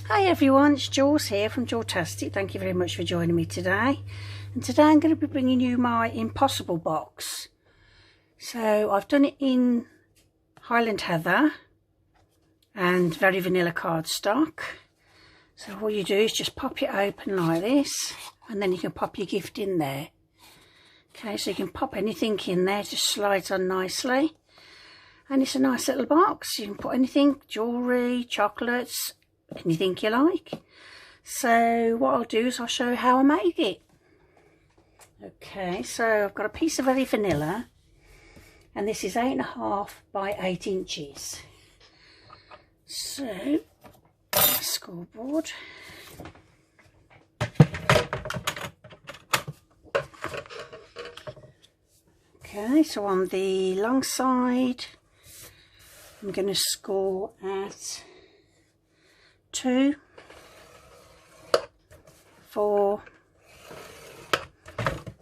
Hi everyone, it's Jules here from JuleTastic. Thank you very much for joining me today. And today I'm going to be bringing you my Impossible box. So I've done it in Highland Heather and very vanilla cardstock. So all you do is just pop it open like this, and then you can pop your gift in there. Okay, so you can pop anything in there, it just slides on nicely. And it's a nice little box. You can put anything, jewellery, chocolates, anything you like. So what I'll do is I'll show you how I made it. Okay, so I've got a piece of very vanilla, and this is 8.5 by 8 inches. So scoreboard. Okay, so on the long side I'm going to score at 2, 4,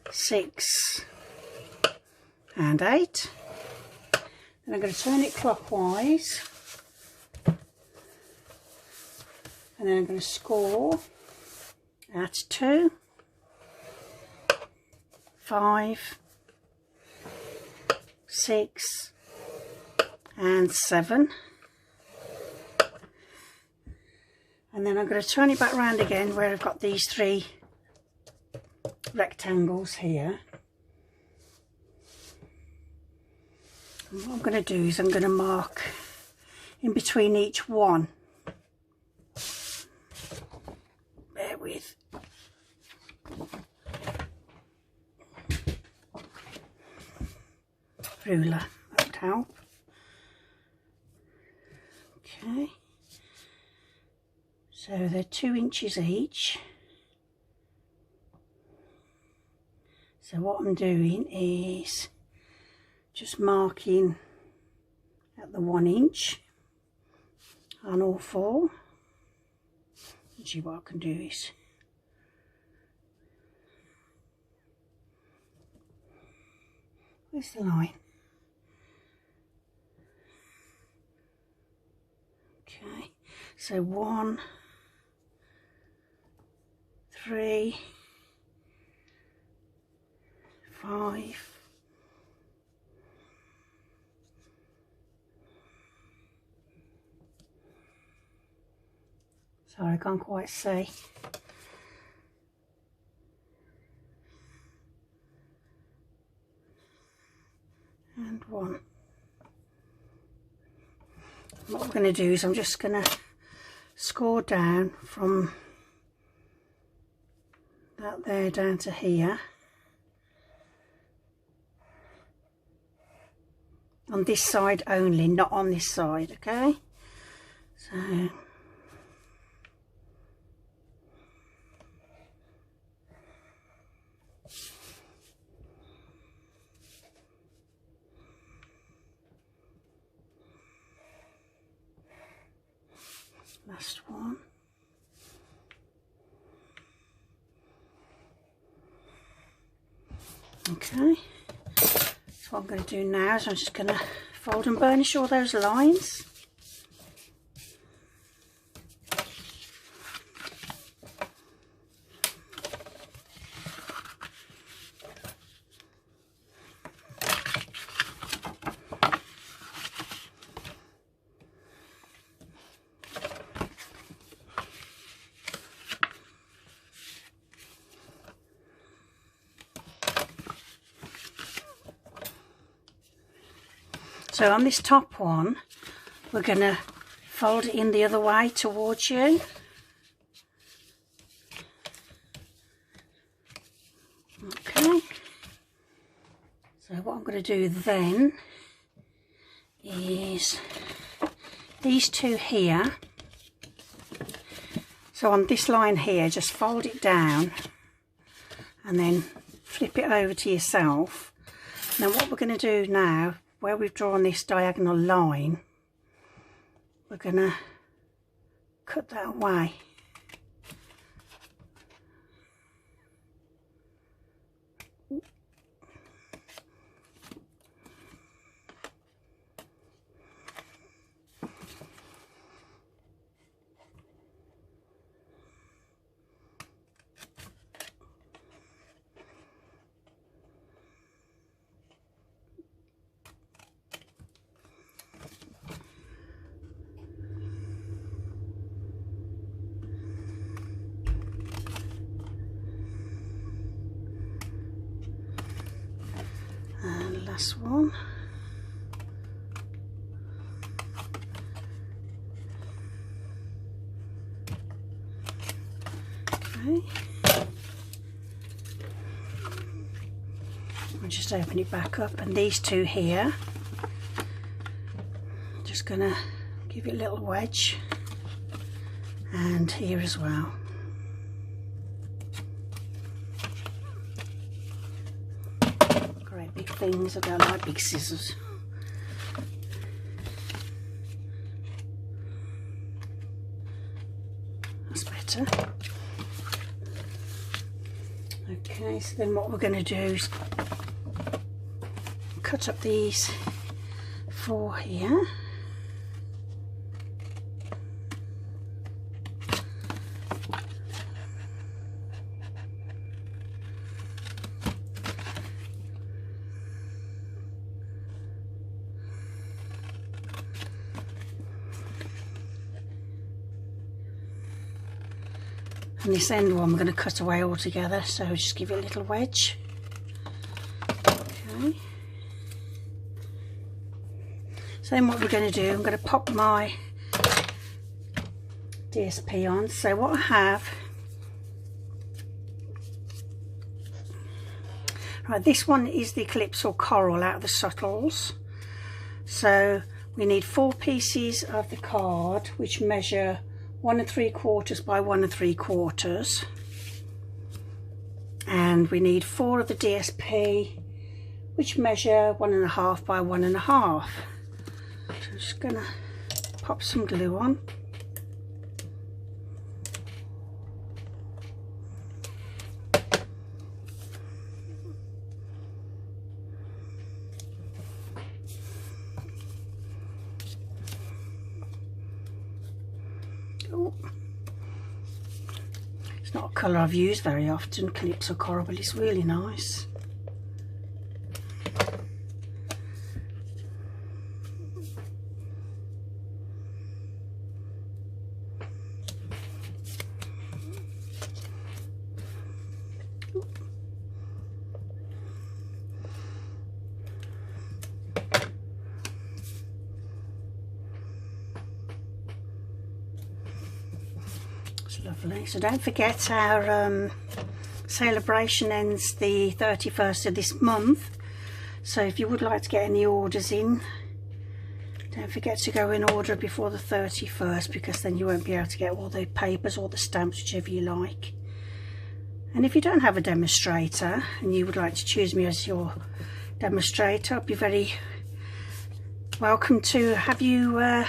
6 and 8. Then I'm going to turn it clockwise, and then I'm going to score at 2, 5, 6 and 7. And then I'm going to turn it back round again where I've got these 3 rectangles here. And what I'm going to do is I'm going to mark in between each one. Bear with. Ruler, that would help. Okay. So they're 2 inches each. So what I'm doing is just marking at the 1 inch on all 4. Actually, what I can do is where's the line? Okay, so 1, 3, 5, 'Sorry, I can't quite see. And 1. What we're going to do is I'm just going to score down from that there down to here on this side only, not on this side. Okay, so last one. Okay, so what I'm going to do now is I'm just going to fold and burnish all those lines. So on this top one, we're going to fold it in the other way towards you. Okay. So what I'm going to do then is these 2 here. So on this line here, just fold it down and then flip it over to yourself. Now what we're going to do now, where we've drawn this diagonal line, we're going to cut that away. last one. Okay. I'll just open it back up, and these two here, just gonna give it a little wedge, and here as well. Great big things. I don't like big scissors. That's better. Okay, so then what we're going to do is cut up these 4 here. And this end one we're going to cut away altogether, so just give it a little wedge. Okay. So then what we're going to do, I'm going to pop my DSP on. So what I have, right, this one is the Calypso Coral out of the Subtles. So we need 4 pieces of the card which measure 1 3/4 by 1 3/4, and we need 4 of the DSP which measure 1 1/2 by 1 1/2. So I'm just gonna pop some glue on. It's not a colour I've used very often, Calypso Coral, but it's really nice. Lovely. So don't forget, our celebration ends the 31st of this month, so if you would like to get any orders in, don't forget to go in order before the 31st, because then you won't be able to get all the papers or the stamps, whichever you like. And if you don't have a demonstrator and you would like to choose me as your demonstrator, I'd be very welcome to have you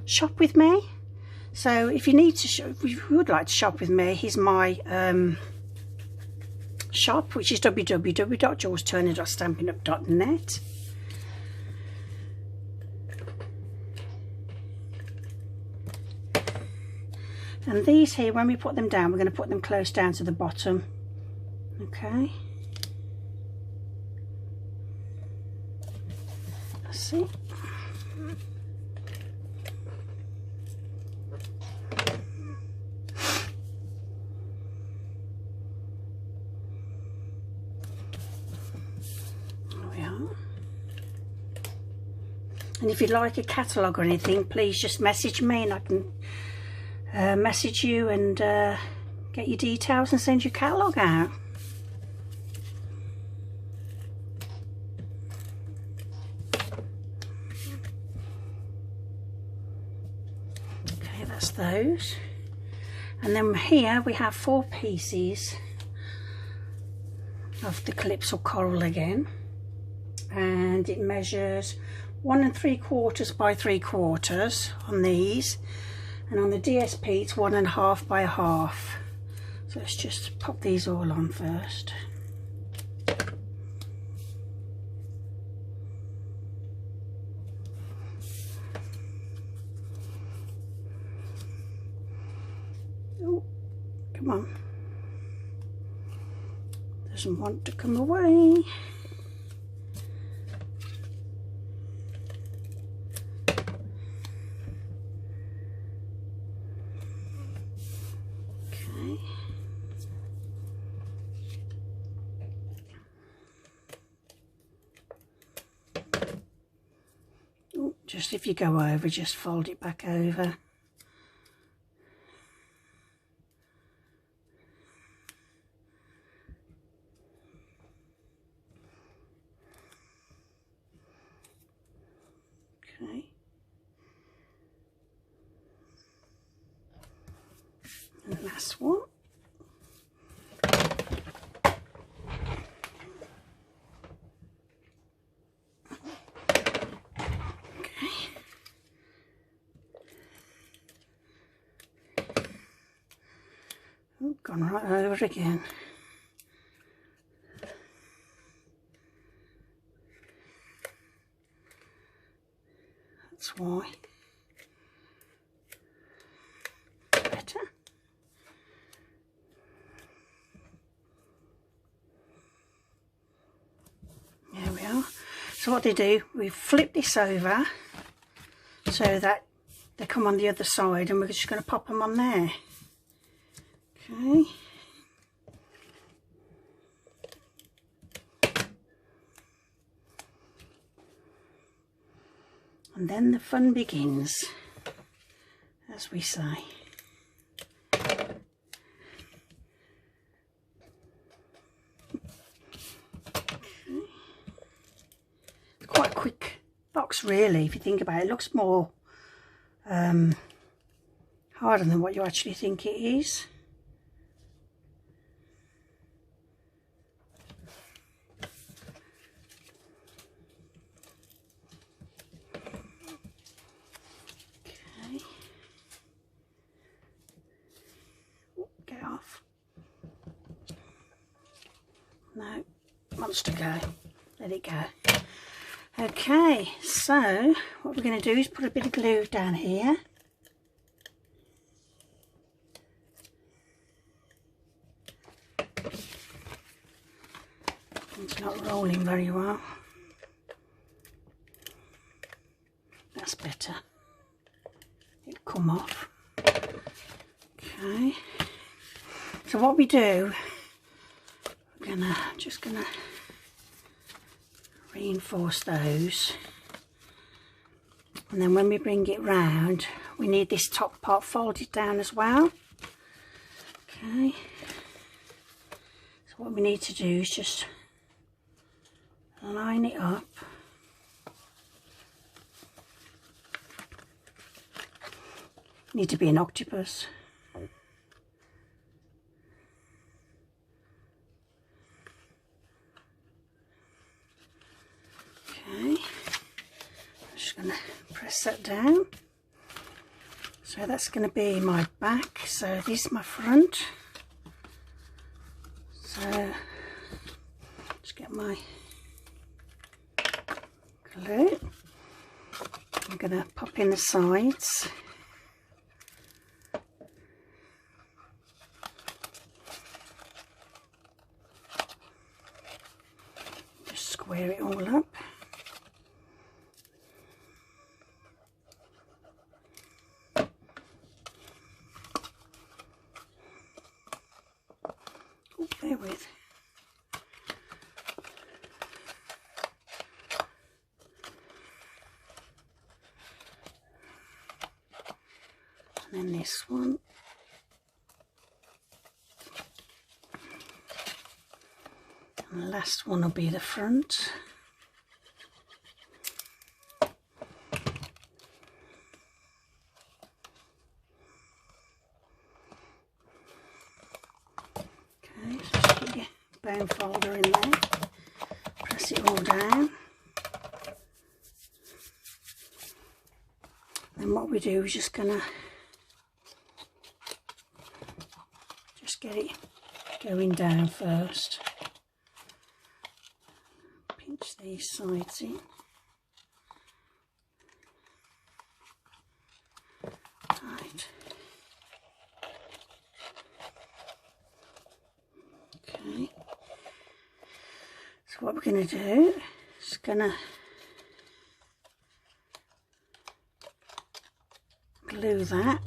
shop with me. So if you need to, if you would like to shop with me, here's my shop, which is www.JulesTurner.stampinup.net. And these here, when we put them down, we're going to put them close down to the bottom. Okay. Let's see. And if you'd like a catalogue or anything, please just message me and I can message you and get your details and send your catalogue out. Okay, that's those. And then here we have 4 pieces of the Calypso Coral again, and it measures 1 3/4 by 3/4 on these, and on the DSP it's 1 1/2 by 1/2. So let's just pop these all on first. Oh, come on. Doesn't want to come away. just if you go over, just fold it back over. Okay. And last one. Oh, gone right over again. That's why. Better. There we are. So what they do, we flip this over so that they come on the other side, and we're just going to pop them on there. Okay. And then the fun begins, as we say. It's quite a quick box really, if you think about it. It looks more harder than what you actually think it is. Get off. No, wants to go. Let it go. Okay, so what we're going to do is put a bit of glue down here. It's not rolling very well. That's better. It'll come off. Okay. So what we do, we're just gonna reinforce those, and then when we bring it round, we need this top part folded down as well. Okay. So what we need to do is just line it up. Need to be an octopus. Okay, I'm just going to press that down. So that's going to be my back, so this is my front. So just get my glue. I'm going to pop in the sides. Just square it all up. Oh, bear with. And then this one. And the last one will be the front. Okay, so just put your bone folder in there. Press it all down. Then what we do is just gonna get it going down first. Pinch these sides in. Right. Okay. So what we're going to do is glue that.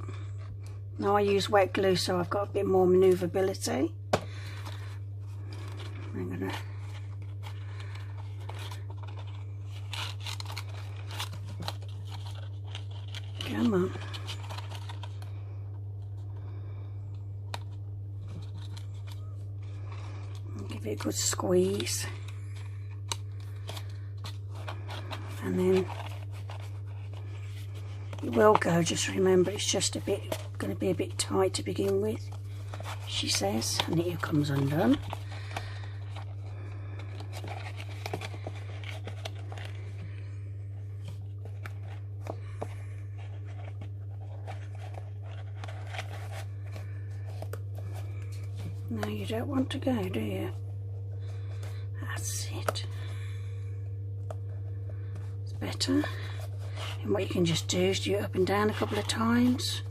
Now I use wet glue, so I've got a bit more manoeuvrability. I'm going to Come on. Give it a good squeeze. And then it will go, just remember it's just a bit, going to be a bit tight to begin with, she says, and it comes undone. No, you don't want to go, do you? That's it. It's better. And what you can just do is do it up and down a couple of times.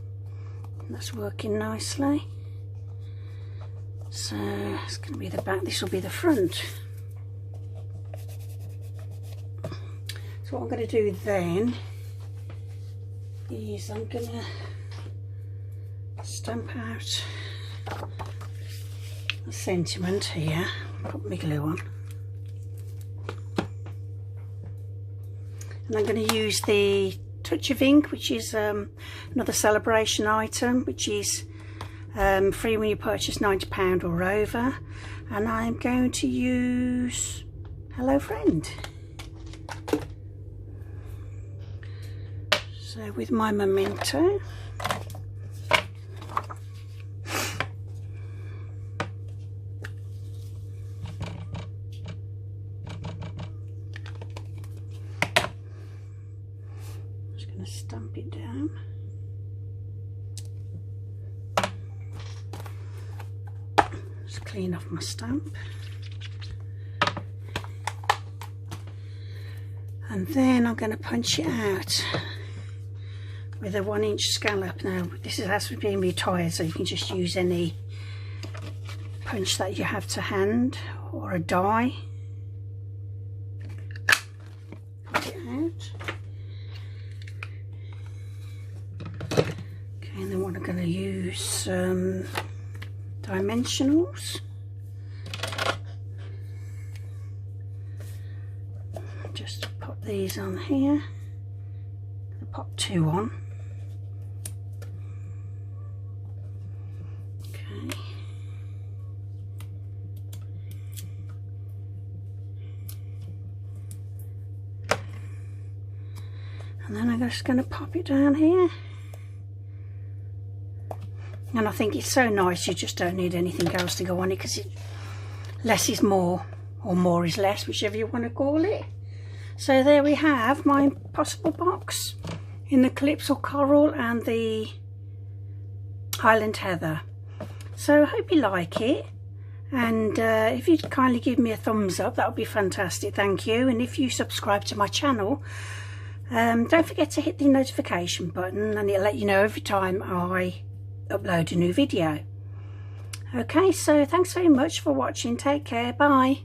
And that's working nicely. So it's going to be the back, this will be the front. So what I'm going to do then is I'm going to stamp out the sentiment here, put my glue on. And I'm going to use the Touch of Ink, which is another celebration item, which is free when you purchase £90 or over. And I'm going to use Hello Friend. So with my memento, stamp it down. Just clean off my stamp. And then I'm going to punch it out with a 1-inch scallop. Now this has been retired, so you can just use any punch that you have to hand or a die. Cut it out. And then what I'm going to use dimensionals. Just pop these on here. I'll pop 2 on. Okay. And then I'm just going to pop it down here. And I think it's so nice, you just don't need anything else to go on it, because less is more, or more is less, whichever you want to call it. So there we have my impossible box in the Calypso Coral and the Highland Heather. So I hope you like it, and if you'd kindly give me a thumbs up, that would be fantastic, thank you. And if you subscribe to my channel, don't forget to hit the notification button, and it'll let you know every time I upload a new video. Okay, so thanks very much for watching. Take care. Bye.